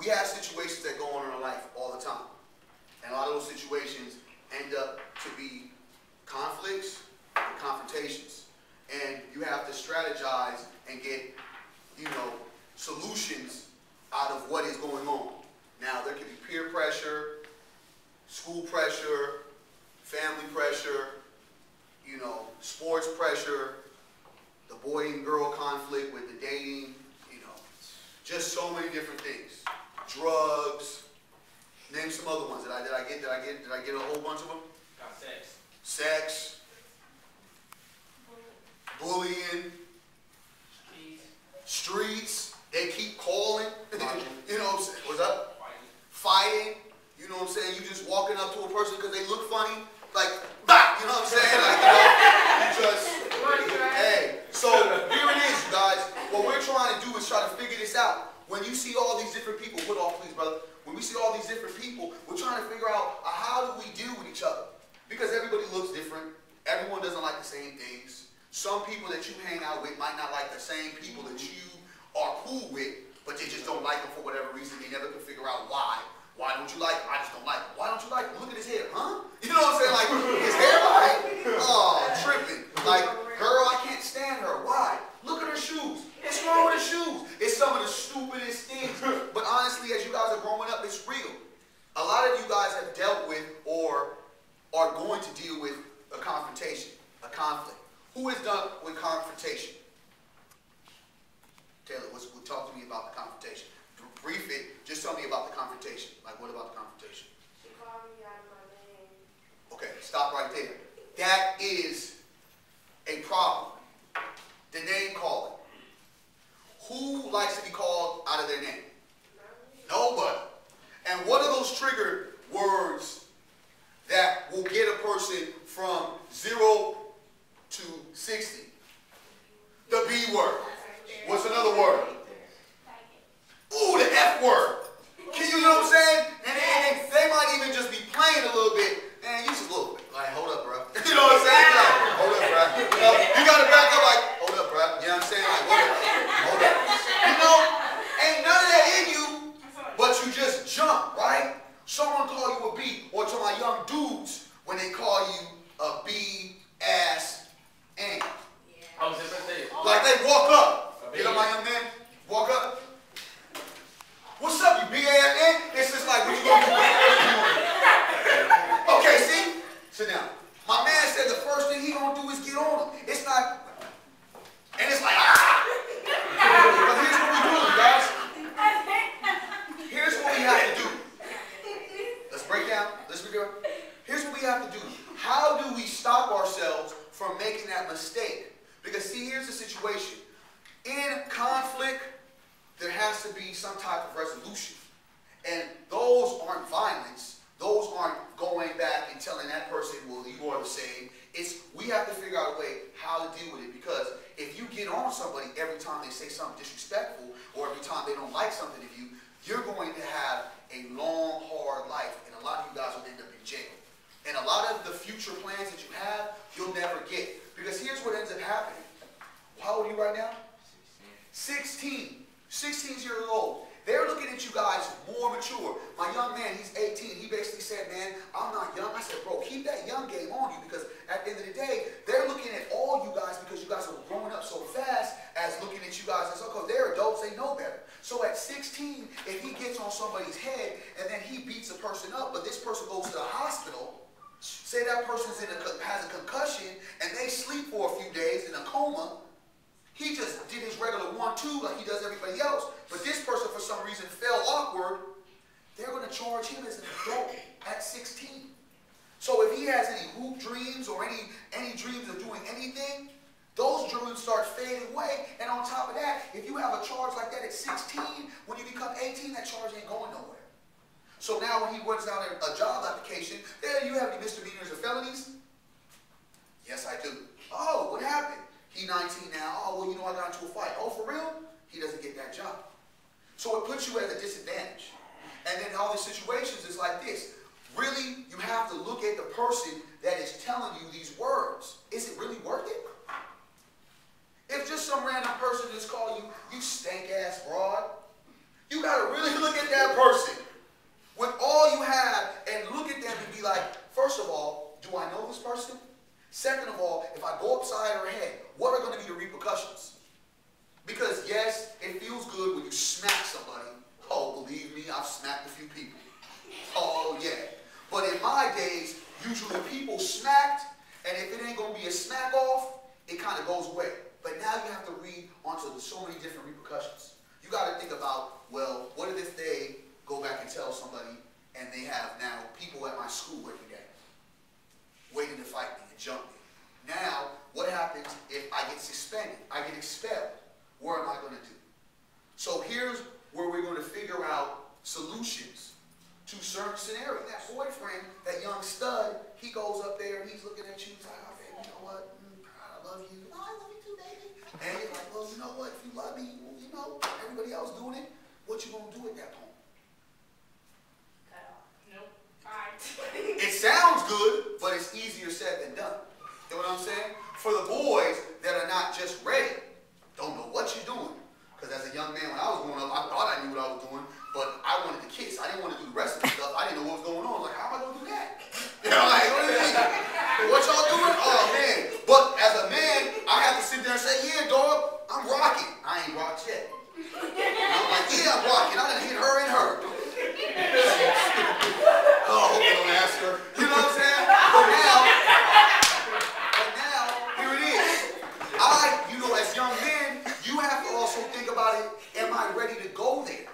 we have situations that go on in our life all the time. And a lot of those situations end up to be conflicts and confrontations. And you have to strategize and get, you know, solutions out of what is going on. Now, there can be peer pressure, school pressure, family pressure, you know, sports pressure, the boy and girl conflict with the dating, you know, just so many different things. Drugs, name some other ones. Did I get a whole bunch of them? Sex. Sex. Bullying. Streets. They keep calling. You know, what's up? Fighting. You know what I'm saying? You just walking up to a person because they look funny. Like, bah! You know what I'm saying? Like, you know, you just, hey. So, here it is, you guys. What we're trying to do is try to figure this out. When you see all these different people, put off please, brother. When we see all these different people, we're trying to figure out how do we deal with each other. Because everybody looks different. Everyone doesn't like the same things. Some people that you hang out with might not like the same people that you are cool with, but they just don't like them for whatever reason. They never can figure out why. Why don't you like him? I just don't like him. Why don't you like him? Look at his hair, huh? You know what I'm saying? Like, his hair, right? Oh, tripping. Like, girl, I can't stand her. Why? Look at her shoes. What's wrong with her shoes? It's some of the stupidest things. But honestly, as you guys are growing up, it's real. A lot of you guys have dealt with or are going to deal with a confrontation, a conflict. Who has done with confrontation? Taylor, talk to me about the confrontation. Brief it. Just tell me about the confrontation. Like, what about the confrontation? She called me out of my name. Okay, stop right there. That is a problem. The name calling. Who likes to be called out of their name? Nobody. And what are those trigger words that will get a person from 0 to 60? The B word. What's another word? Ooh, the F word. You know what I'm saying? And they might even just be playing a little bit. And you just look like, hold up, bro. You know what I'm saying? Like, hold up, bro. You got to back up like, hold up, bro. You know what I'm saying? Like, hold up. You know, ain't none of that in you, but you just jump, right? Someone call you a B, or to my young dudes, when they call you a B-ass and. I was just going to say. Like they walk up. You know my young man? Walk up. What's up, you B-A-N? It's just like, what you gonna do? Okay, see? Sit down. My man said the first thing he gonna do is get on him. It's not, and it's like, ah! But here's what we do, guys. Here's what we have to do. Let's break down. Here's what we have to do. How do we stop ourselves from making that mistake? Because see, here's the situation. In conflict, there has to be some type of resolution. And those aren't violence. Those aren't going back and telling that person, well, you are the same. It's, we have to figure out a way how to deal with it. Because if you get on somebody every time they say something disrespectful, or every time they don't like something of you, you're going to have a long, hard life. And a lot of you guys will end up in jail. And a lot of the future plans that you have, you'll never get. Because here's what ends up happening. How old are you right now? 16. 16 years old. They're looking at you guys more mature. My young man, he's 18. He basically said, man, I'm not young. I said, bro, keep that young game on you, because at the end of the day, they're looking at all you guys because you guys are growing up so fast as looking at you guys as, okay, they're adults, they know better. So at 16, if he gets on somebody's head and then he beats a person up, but this person goes to the hospital, say that person's has a concussion and they sleep for a few days in a coma. He just did his regular 1-2 like he does everybody else. But this person, for some reason, fell awkward. They're going to charge him as an adult at 16. So if he has any hoop dreams or any dreams of doing anything, those dreams start fading away. And on top of that, if you have a charge like that at 16, when you become 18, that charge ain't going nowhere. So now when he runs out a job application, you have any misdemeanors or felonies? Yes, I do. Oh, what happened? He 19 now. Oh, well, you know, I got into a fight. Oh, for real? He doesn't get that job. So it puts you at a disadvantage. And then all these situations is like this. Really, you have to look at the person that is telling you these words. Is it really worth it? If just some random person just call you, you stank-ass broad, you got to really look at that person goes away. But now you have to read onto so many different repercussions. You got to think about, well, what if they go back and tell somebody and they have now people at my school every day waiting to fight me and jump me. Now, what happens if I get suspended? I get expelled. What am I going to do? So here's where we're going to figure out solutions to certain scenarios. That boyfriend, that young stud, he goes up there and he's looking at you. He's like, oh, baby, you know what? I love you. Oh, I love you too, baby. And you're like, well, you know what? If you love me, well, you know, everybody else doing it, what you going to do at that point? Cut off. Nope. Alright. It sounds good, but it's easier said than done. You know what I'm saying? For the boys that are not just ready, don't know what you're doing. Because as a young man, when I was growing up, I thought I knew what I was doing, but I wanted to kiss. I didn't want to do the rest of the stuff. I didn't know what was going on. I was like, how am I going to do that? You know, like, what do you mean? What y'all doing? Oh, man. But as a man, I have to sit there and say, yeah, dog, I'm rocking. I ain't rocked yet. And I'm like, yeah, I'm rocking. I done hit her and her. Oh, I hope they don't ask her. You know what I'm saying? But now, here it is. You know, as young men, you have to also think about it, am I ready to go there?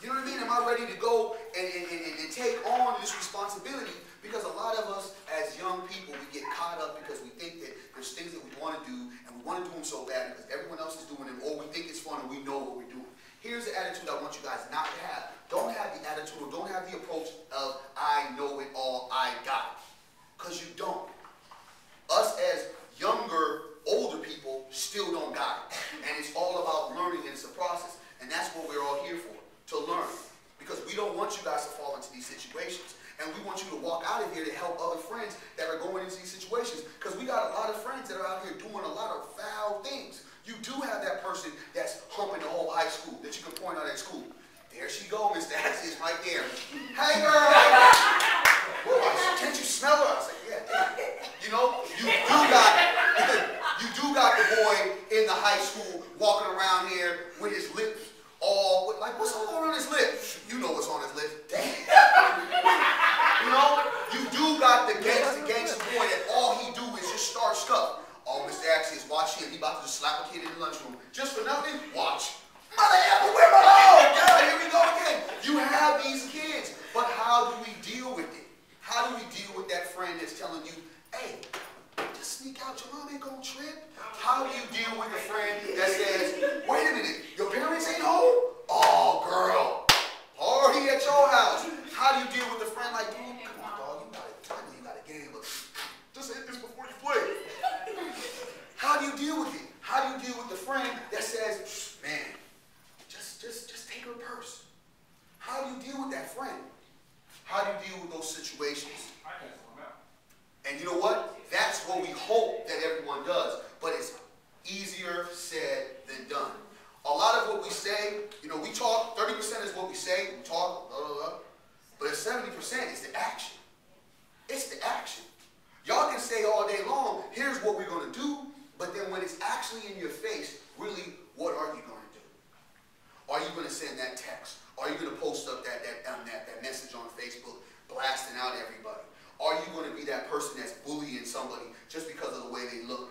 You know what I mean? Am I ready to go and take on this responsibility? Because a lot of us, as young people, we get caught up because we think that there's things that we want to do, and we want to do them so bad because everyone else is doing them, or we think it's fun and we know what we're doing. Here's the attitude I want you guys not to have. Don't have the attitude, or don't have the approach of, I know it all, I got it. Because you don't. Us as younger, older people still don't got it. And it's all about learning, and it's a process. And that's what we're all here for, to learn. Because we don't want you guys to fall into these situations. And we want you to walk out of here to help other friends that are going into these situations. Because we got a lot of friends that are out here doing a lot of foul things. You do have that person that's humping the whole high school that you can point out at school. There she go, Mr. Accius, right there. Hey, girl! Boy, can't you smell her? I was like, yeah. You know, you do got the boy in the high school walking around here with his lips all, like, what's all on his lips? You know what's on his lips. Damn. You know, you do got the gangster boy that all he do is just start stuff. Oh, Mr. Accius, watch him. He about to just slap a kid in the lunchroom. Just for nothing, watch. Mother ever, where my home? God, here we go again. You have these kids, but how do we deal with it? How do we deal with that friend that's telling you, hey, just sneak out, your mom ain't gonna trip? How do you deal with a friend that says, wait a minute, your parents ain't home? Oh, girl, party at your house. How do you deal with a friend like, dude, come on, dog, you got it. I know you got a game, but just hit this before you play. How do you deal with it? How do you deal with the friend that says, man, just take her purse? How do you deal with that friend? How do you deal with those situations? And you know what? That's what we hope that everyone does. But it's easier said than done. A lot of what we say, you know, we talk, 30% is what we say, we talk, blah, blah, blah. But 70% is the action. It's the action. Y'all can say all day long, here's what we're going to do, but then when it's actually in your face, really, what are you going to do? Are you going to send that text? Are you going to post up that message on Facebook, blasting out everybody? Are you going to be that person that's bullying somebody just because of the way they look?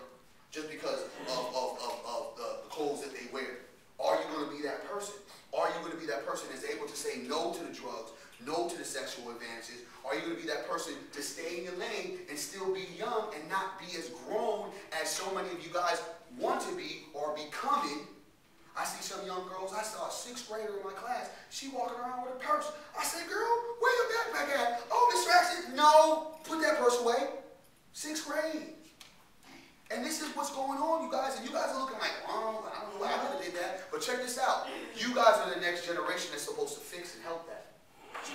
Just because of the clothes that they wear? Are you going to be that person? Are you going to be that person that's able to say no to the drugs, no to the sexual advances? Are you going to be that person to stay in your lane and still be young and not be as grown as so many of you guys want to be or becoming? I see some young girls, I saw a 6th grader in my class, she walking around with a purse. I said, girl, where your backpack at? Oh, Mr. Accius, no, put that purse away. 6th grade. And this is what's going on, you guys. And you guys are looking like, oh, I don't know why I could have did that. But check this out. You guys are the next generation that's supposed to fix and help that.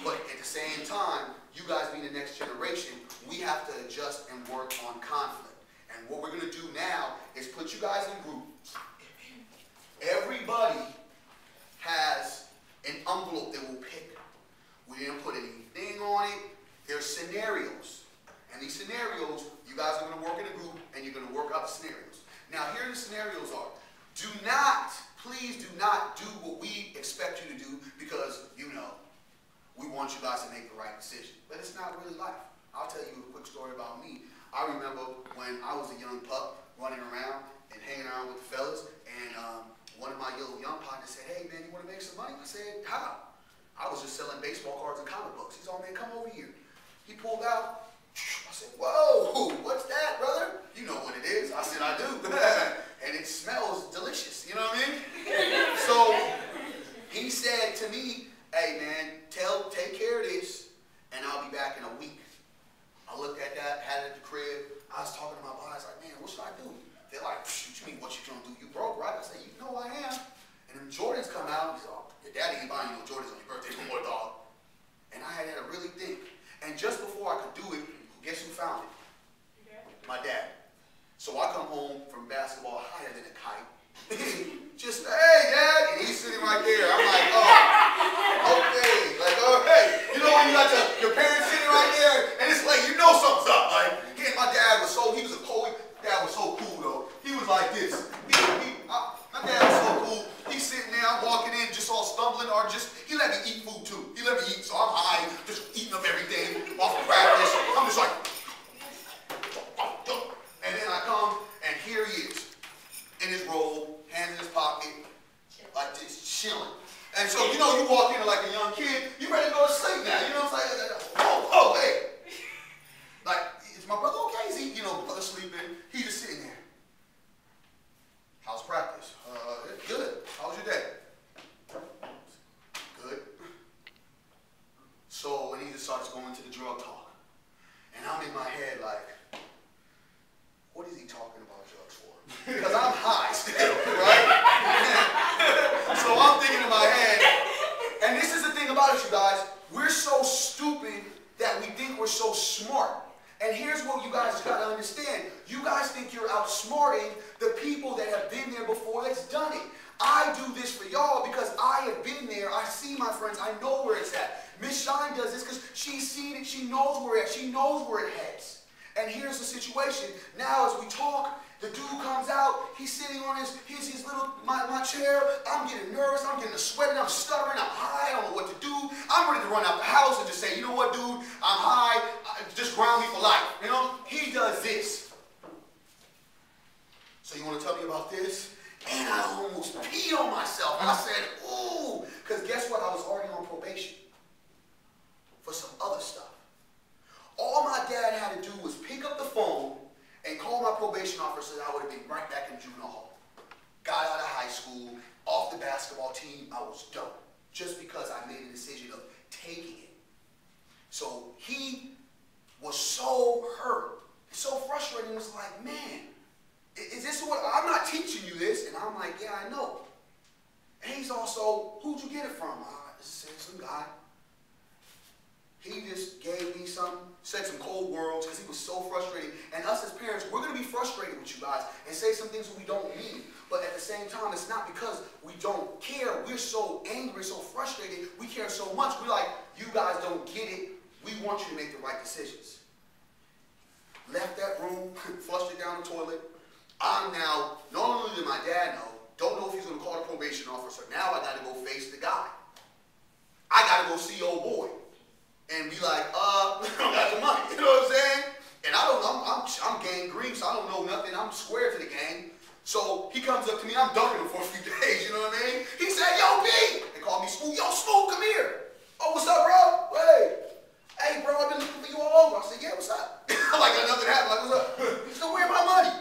But at the same time, you guys being the next generation, we have to adjust and work on conflict. And what we're going to do now is put you guys in groups. Everybody has an envelope that we'll pick. We didn't put anything on it. There's scenarios. And these scenarios, you guys are going to work in a group and you're going to work out the scenarios. Now, here the scenarios are. Do not, please do not do what we expect you to do because, you know, we want you guys to make the right decision. But it's not really life. I'll tell you a quick story about me. I remember when I was a young pup running around and hanging around with the fellas, and one of my young partners said, hey man, you want to make some money? I said, how? I was just selling baseball cards and comic books. He's all, man, come over here. He pulled out. I said, whoa, what's that, brother? You know what it is. I said, I do. And it smells delicious, you know what I mean? So he said to me, hey man, take care of this, and I'll be back in a week. I looked at that, had it at the crib. I was talking to my boys, like, man, what should I do? They're like, what you mean, what you gonna do? You broke, right? I said, you know I am. And then Jordans come out. He said, oh, your daddy ain't buying you no Jordans on your birthday no more, dog. And I had to really think. And just before I could do it, guess who found it? Your dad? My dad. So I come home from basketball higher than a kite. Just, hey, Dad. And he's sitting right there. I'm like, oh, okay. Like, okay. You know when you got your parents sitting right there, and it's like, you know something's up. Like, my dad was so, he was a poet. Dad was so cool, though. He was like this. My dad was so cool. He's sitting there, I'm walking in, just all stumbling, or just, he let me eat food, too. He let me eat, so I'm high, just eating up everything off of practice. I'm just like, and then I come, and here he is, in his robe, hands in his pocket, like this, chilling. And so, you know, you walk in like a young kid, you ready to go to sleep now. You know what I'm saying? Oh, hey. Like, is my brother okay? Is he, you know, brother sleeping? He's just sitting there. How's practice? Good. How was your day? Good. So, when he just starts going to the drug talk, and I'm in my head like, what is he talking about drugs for? Because I'm high still, right? So I'm thinking in my head, and this is the thing about it, you guys, we're so stupid that we think we're so smart. And here's what you guys got to understand. You guys think you're outsmarting the people that have been there before that's done it. I do this for y'all because I have been there. I see my friends. I know where it's at. Miss Shine does this because she's seen it. She knows where it's at. She knows where it heads. And here's the situation. Now as we talk, the dude comes out. He's sitting on his little, my chair. I'm getting nervous. I'm getting sweating. I'm stuttering. I'm high. I don't know what to do. I'm ready to run out the house and just say, you know what, dude? I'm high. Just ground me for life. You know? He does this. So you want to tell me about this? And I almost peed on myself. I said, ooh. Because guess what? I was already on probation for some other stuff. All my dad had to do was pick up the phone and call my probation officer, and I would have been right back in juvenile hall. Got out of high school, off the basketball team, I was done. Just because I made a decision of taking it. So he was so hurt, so frustrated, and was like, man, is this what, I'm not teaching you this. And I'm like, yeah, I know. And he's also, who'd you get it from? I said, some guy. He just gave me some, said some cold words because he was so frustrated. And us as parents, we're going to be frustrated with you guys and say some things that we don't mean. But at the same time, it's not because we don't care. We're so angry, so frustrated. We care so much. We're like, you guys don't get it. We want you to make the right decisions. Left that room, flushed it down the toilet. I'm now, not only did my dad know, don't know if he's going to call the probation officer. Now I got to go face the guy. I got to go see old boy. And be like, I don't got the money, you know what I'm saying? And I don't know, I'm gang green, so I don't know nothing. I'm square to the gang. So he comes up to me, I'm ducking him for a few days, you know what I mean? He said, yo, B! They call me Smooth. Yo, Smooth, come here. Oh, what's up, bro? Hey, bro, I've been looking for you all over. I said, yeah, what's up? Like nothing happened. Like, what's up? He said, where's my money?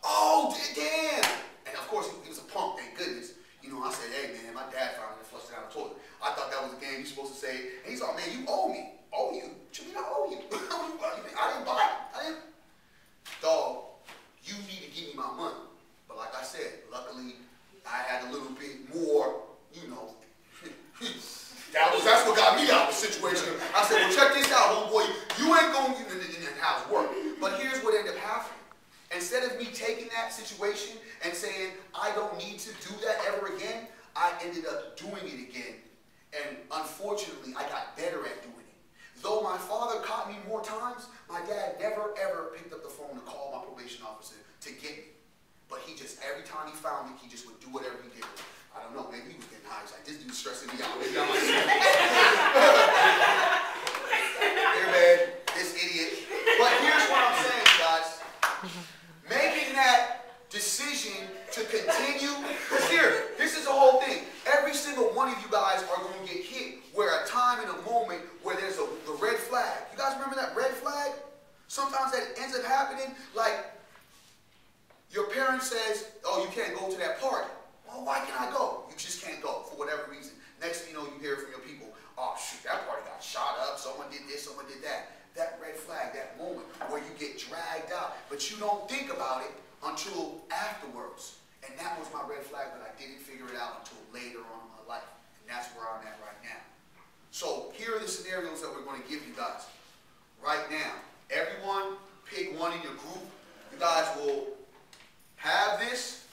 Oh, damn. And of course, he was a punk, thank goodness. You know, I said, hey, man, my dad finally flushed it down the toilet. I thought that was a game you're supposed to say. And he's like, man, you owe me. Owe you? What you mean I owe you? I didn't buy it. I didn't. Dog, you need to give me my money. But like I said, luckily, I had a little bit more, you know. That's what got me out of the situation. I said, well, check this out, homeboy. You ain't going to how it work. But here's what ended up happening. Instead of me taking that situation and saying, I don't need to do that ever again, I ended up doing it again. And unfortunately, I got better at doing it. Though my father caught me more times, my dad never, ever picked up the phone to call my probation officer to get me. But he just, every time he found me, he just would do whatever he did. I don't know, maybe he was getting high. He's like, this dude's stressing me out. Maybe I'm like, here, man, this idiot. But here's what I'm saying, guys. Making that decision decision to continue. Because here, this is the whole thing. Every single one of you guys are going to get hit where a time in a moment where there's the red flag. You guys remember that red flag? Sometimes that ends up happening like your parent says, oh, you can't go to that party. Well, why can't I go? You just can't go for whatever reason. Next thing you know, you hear from your people, oh, shoot, that party got shot up. Someone did this, someone did that. That red flag, that moment where you get dragged out, but you don't think about it until afterwards. And that was my red flag, but I didn't figure it out until later on in my life. And that's where I'm at right now. So here are the scenarios that we're going to give you guys right now. Everyone pick one in your group. You guys will have this.